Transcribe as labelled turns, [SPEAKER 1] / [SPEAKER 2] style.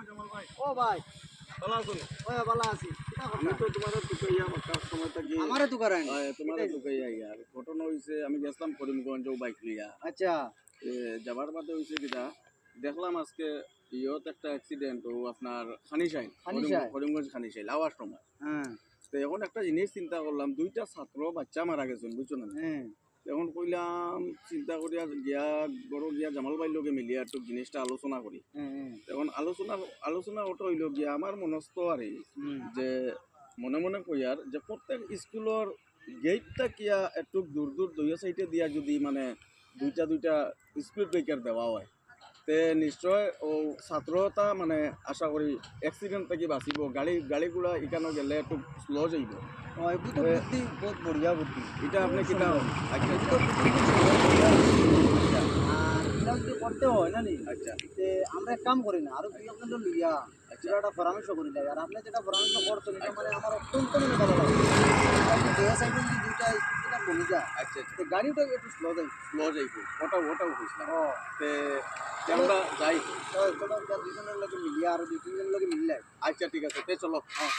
[SPEAKER 1] ও ভাই
[SPEAKER 2] ভালো আছো?
[SPEAKER 1] ওই ভালো আছি
[SPEAKER 2] আমি তো তোমার টুকাইয়া সময় থাকি
[SPEAKER 1] আমারে তো করেন
[SPEAKER 2] তোমার টুকাইয়া ইয়ার ঘটনা হয়েছে আমি গেছিলাম করিমগঞ্জ বাইক লিয়া
[SPEAKER 1] আচ্ছা
[SPEAKER 2] যাবার বাদে হয়েছে কিটা দেখলাম আজকে ইয়ত একটা অ্যাক্সিডেন্ট ও আপনার খানিশাইল
[SPEAKER 1] খানিশাইল?
[SPEAKER 2] করিমগঞ্জ খানিশাইল আওয়ার সময়।
[SPEAKER 1] হ্যাঁ
[SPEAKER 2] তো এখন একটা জিনিস চিন্তা করলাম, দুইটা ছাত্র বাচ্চা মারা গেছেন বুঝছো না।
[SPEAKER 1] হ্যাঁ
[SPEAKER 2] এখন কইলাম চিন্তা করিয়া গিয়া বড় গিয়া জামাল ভাইয়ের লগে মিলিয়া একটু জিনিসটা আলোচনা করি।
[SPEAKER 1] হ্যাঁ
[SPEAKER 2] এখন আলোচনা ওটা হইল গিয়া আমার মনস্থ আর যে মনে মনে কইয়ার যে প্রত্যেক স্কুলের গেটটা কিয়া একটু দূর দূর দুইয়া সাইডে দিয়া যদি মানে দুইটা স্পিড ব্রেকার দেওয়া হয় তে নিশ্চয় ও ছাত্রতা মানে আশা করি অ্যাক্সিডেন্ট থেকে বাঁচিব, গাড়িগুলা এখানে গেলে একটু স্লো যাইব।
[SPEAKER 1] এগুলো তো বুদ্ধি বহুত বঢ়িয়া বুদ্ধি
[SPEAKER 2] এটা আপনি কিনা আচ্ছা
[SPEAKER 1] এগুলো তো বুদ্ধি আর এটা যদি করতে হয় না নি
[SPEAKER 2] আচ্ছা
[SPEAKER 1] যে আমরা এক কাম করি না আরো দুই আপনাদের লইয়া একটা পরামর্শ করি না আর আপনি যেটা পরামর্শ করছেন এটা মানে আমার অত্যন্ত মানে ভালো লাগে দুইয়া সাইডে যদি দুইটা স্পিডার কমে যায়
[SPEAKER 2] আচ্ছা
[SPEAKER 1] তো গাড়িটা একটু স্লো যায়
[SPEAKER 2] স্লো যাইব, ওটাও বুঝলাম।
[SPEAKER 1] ও
[SPEAKER 2] তে আমরা যাই।
[SPEAKER 1] চলো দুজনের লগে মিলিয়া আরো দুই তিনজনের লগে মিললে
[SPEAKER 2] আচ্ছা ঠিক আছে, তে চলো।
[SPEAKER 1] হ্যাঁ